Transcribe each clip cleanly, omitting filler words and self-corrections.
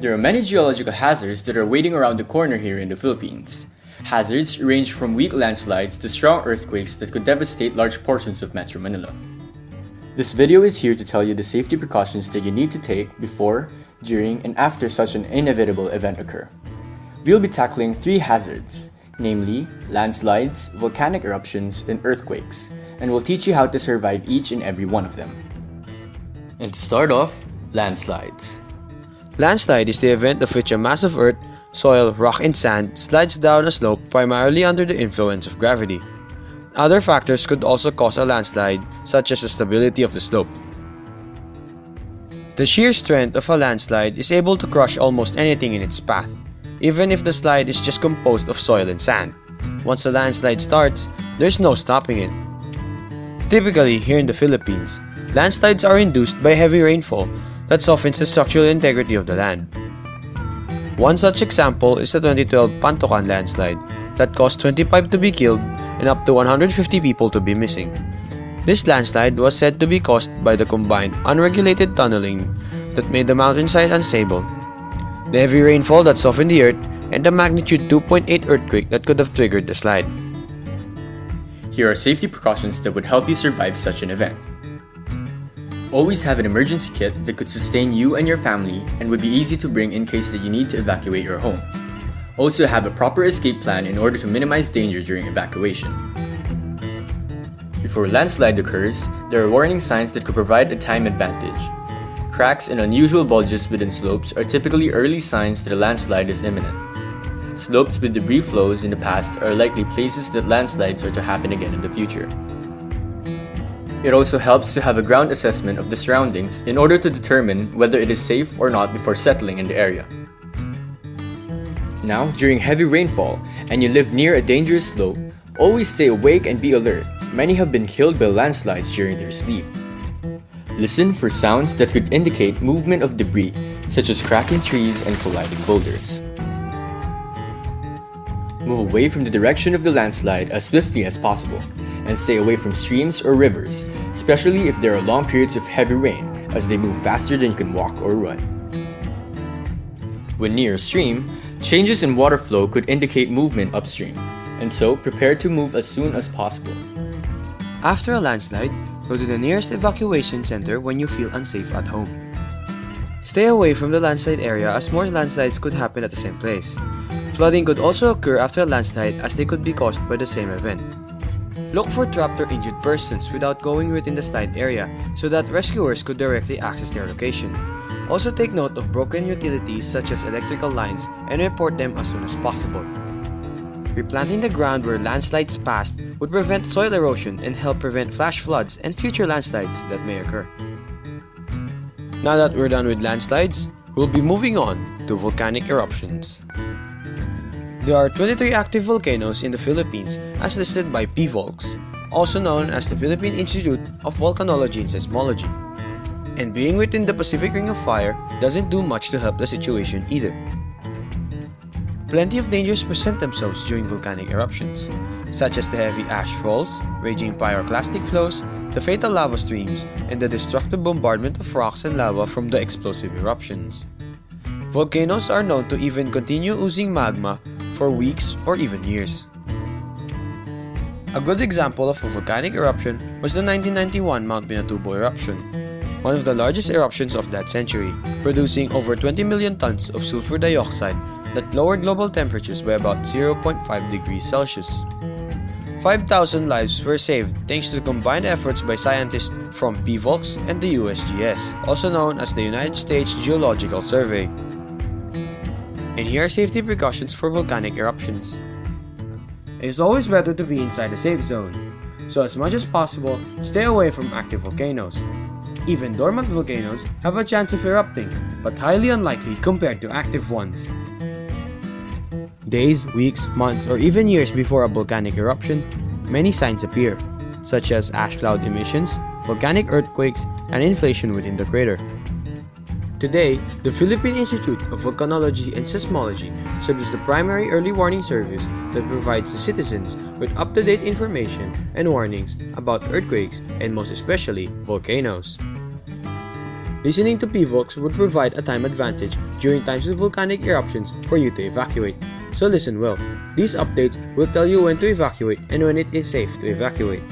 There are many geological hazards that are waiting around the corner here in the Philippines. Hazards range from weak landslides to strong earthquakes that could devastate large portions of Metro Manila. This video is here to tell you the safety precautions that you need to take before, during, and after such an inevitable event occur. We'll be tackling 3 hazards, namely landslides, volcanic eruptions, and earthquakes, and we'll teach you how to survive each and every one of them. And to start off, landslides. Landslide is the event of which a mass of earth, soil, rock, and sand slides down a slope primarily under the influence of gravity. Other factors could also cause a landslide, such as the stability of the slope. The sheer strength of a landslide is able to crush almost anything in its path, even if the slide is just composed of soil and sand. Once a landslide starts, there's no stopping it. Typically, here in the Philippines, landslides are induced by heavy rainfall that softens the structural integrity of the land. One such example is the 2012 Pantocan landslide that caused 25 to be killed and up to 150 people to be missing. This landslide was said to be caused by the combined unregulated tunneling that made the mountainside unstable, the heavy rainfall that softened the earth, and the magnitude 2.8 earthquake that could have triggered the slide. Here are safety precautions that would help you survive such an event. Always have an emergency kit that could sustain you and your family and would be easy to bring in case that you need to evacuate your home. Also have a proper escape plan in order to minimize danger during evacuation. Before a landslide occurs, there are warning signs that could provide a time advantage. Cracks and unusual bulges within slopes are typically early signs that a landslide is imminent. Slopes with debris flows in the past are likely places that landslides are to happen again in the future. It also helps to have a ground assessment of the surroundings in order to determine whether it is safe or not before settling in the area. Now, during heavy rainfall and you live near a dangerous slope, always stay awake and be alert. Many have been killed by landslides during their sleep. Listen for sounds that could indicate movement of debris, such as cracking trees and colliding boulders. Move away from the direction of the landslide as swiftly as possible, and stay away from streams or rivers, especially if there are long periods of heavy rain, as they move faster than you can walk or run. When near a stream, changes in water flow could indicate movement upstream, and so prepare to move as soon as possible. After a landslide, go to the nearest evacuation center when you feel unsafe at home. Stay away from the landslide area as more landslides could happen at the same place. Flooding could also occur after a landslide as they could be caused by the same event. Look for trapped or injured persons without going within the slide area so that rescuers could directly access their location. Also take note of broken utilities such as electrical lines and report them as soon as possible. Replanting the ground where landslides passed would prevent soil erosion and help prevent flash floods and future landslides that may occur. Now that we're done with landslides, we'll be moving on to volcanic eruptions. There are 23 active volcanoes in the Philippines as listed by PVolcs, also known as the Philippine Institute of Volcanology and Seismology. And being within the Pacific Ring of Fire doesn't do much to help the situation either. Plenty of dangers present themselves during volcanic eruptions, such as the heavy ash falls, raging pyroclastic flows, the fatal lava streams, and the destructive bombardment of rocks and lava from the explosive eruptions. Volcanoes are known to even continue oozing magma for weeks or even years. A good example of a volcanic eruption was the 1991 Mount Pinatubo eruption, one of the largest eruptions of that century, producing over 20 million tons of sulfur dioxide that lowered global temperatures by about 0.5 degrees Celsius. 5,000 lives were saved thanks to the combined efforts by scientists from PVolcs and the USGS, also known as the United States Geological Survey. And here are safety precautions for volcanic eruptions. It is always better to be inside a safe zone, so as much as possible, stay away from active volcanoes. Even dormant volcanoes have a chance of erupting, but highly unlikely compared to active ones. Days, weeks, months, or even years before a volcanic eruption, many signs appear, such as ash cloud emissions, volcanic earthquakes, and inflation within the crater. Today, the Philippine Institute of Volcanology and Seismology serves as the primary early warning service that provides the citizens with up-to-date information and warnings about earthquakes and most especially volcanoes. Listening to PVOX would provide a time advantage during times of volcanic eruptions for you to evacuate. So listen well. These updates will tell you when to evacuate and when it is safe to evacuate.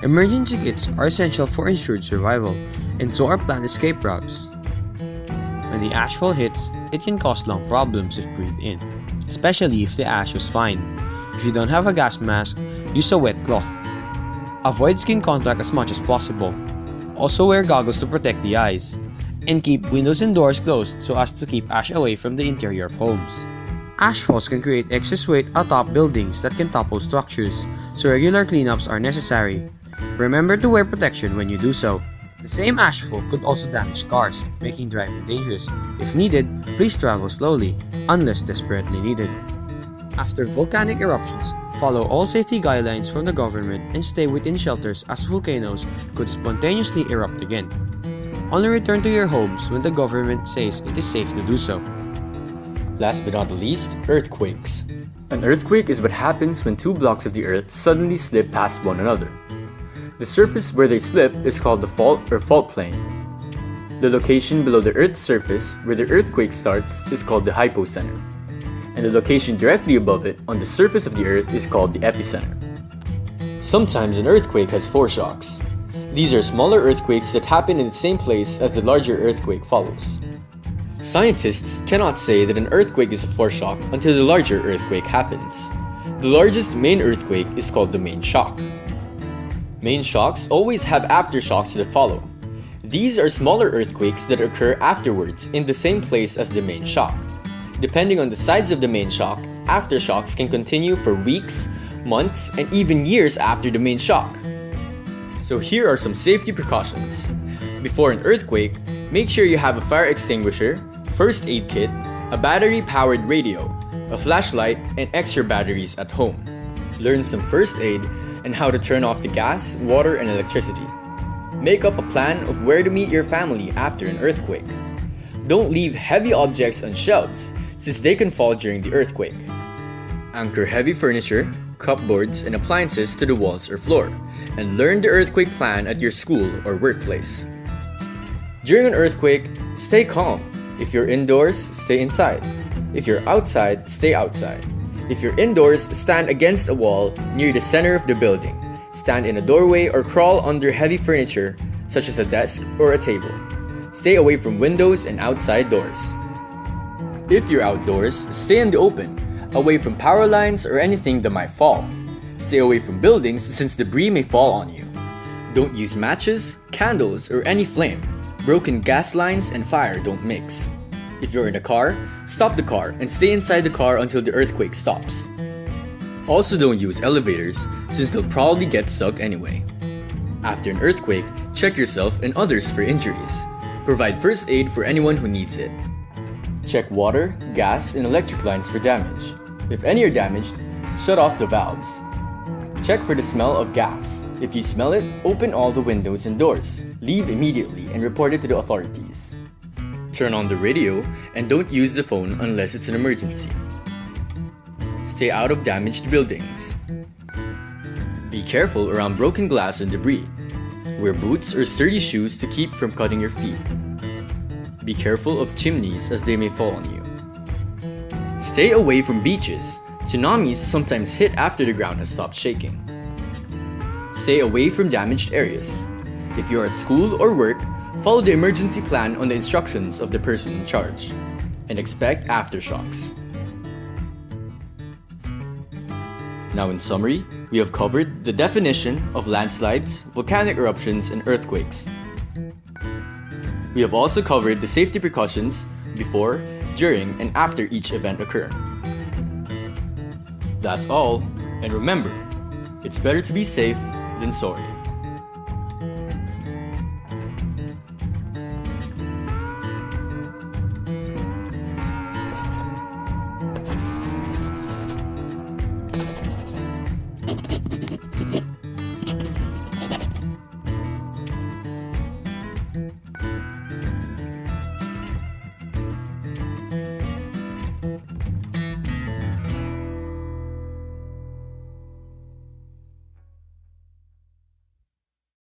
Emergency kits are essential for ensured survival, and so are planned escape routes. When the ashfall hits, it can cause lung problems if breathed in, especially if the ash was fine. If you don't have a gas mask, use a wet cloth. Avoid skin contact as much as possible. Also wear goggles to protect the eyes. And keep windows and doors closed so as to keep ash away from the interior of homes. Ashfalls can create excess weight atop buildings that can topple structures, so regular cleanups are necessary. Remember to wear protection when you do so. The same ashfall could also damage cars, making driving dangerous. If needed, please travel slowly, unless desperately needed. After volcanic eruptions, follow all safety guidelines from the government and stay within shelters as volcanoes could spontaneously erupt again. Only return to your homes when the government says it is safe to do so. Last but not the least, earthquakes. An earthquake is what happens when two blocks of the earth suddenly slip past one another. The surface where they slip is called the fault or fault plane. The location below the Earth's surface where the earthquake starts is called the hypocenter, and the location directly above it on the surface of the Earth is called the epicenter. Sometimes an earthquake has foreshocks. These are smaller earthquakes that happen in the same place as the larger earthquake follows. Scientists cannot say that an earthquake is a foreshock until the larger earthquake happens. The largest main earthquake is called the main shock. Main shocks always have aftershocks that follow. These are smaller earthquakes that occur afterwards in the same place as the main shock. Depending on the size of the main shock, aftershocks can continue for weeks, months, and even years after the main shock. So here are some safety precautions. Before an earthquake, make sure you have a fire extinguisher, first aid kit, a battery-powered radio, a flashlight, and extra batteries at home. Learn some first aid and how to turn off the gas, water, and electricity. Make up a plan of where to meet your family after an earthquake. Don't leave heavy objects on shelves, since they can fall during the earthquake. Anchor heavy furniture, cupboards, and appliances to the walls or floor, and learn the earthquake plan at your school or workplace. During an earthquake, stay calm. If you're indoors, stay inside. If you're outside, stay outside. If you're indoors, stand against a wall near the center of the building. Stand in a doorway or crawl under heavy furniture, such as a desk or a table. Stay away from windows and outside doors. If you're outdoors, stay in the open, away from power lines or anything that might fall. Stay away from buildings since debris may fall on you. Don't use matches, candles, or any flame. Broken gas lines and fire don't mix. If you're in a car, stop the car and stay inside the car until the earthquake stops. Also don't use elevators since they'll probably get stuck anyway. After an earthquake, check yourself and others for injuries. Provide first aid for anyone who needs it. Check water, gas, and electric lines for damage. If any are damaged, shut off the valves. Check for the smell of gas. If you smell it, open all the windows and doors. Leave immediately and report it to the authorities. Turn on the radio and don't use the phone unless it's an emergency. Stay out of damaged buildings. Be careful around broken glass and debris. Wear boots or sturdy shoes to keep from cutting your feet. Be careful of chimneys as they may fall on you. Stay away from beaches. Tsunamis sometimes hit after the ground has stopped shaking. Stay away from damaged areas. If you're at school or work, follow the emergency plan on the instructions of the person in charge. And expect aftershocks. Now in summary, we have covered the definition of landslides, volcanic eruptions, and earthquakes. We have also covered the safety precautions before, during, and after each event occur. That's all, and remember, it's better to be safe than sorry.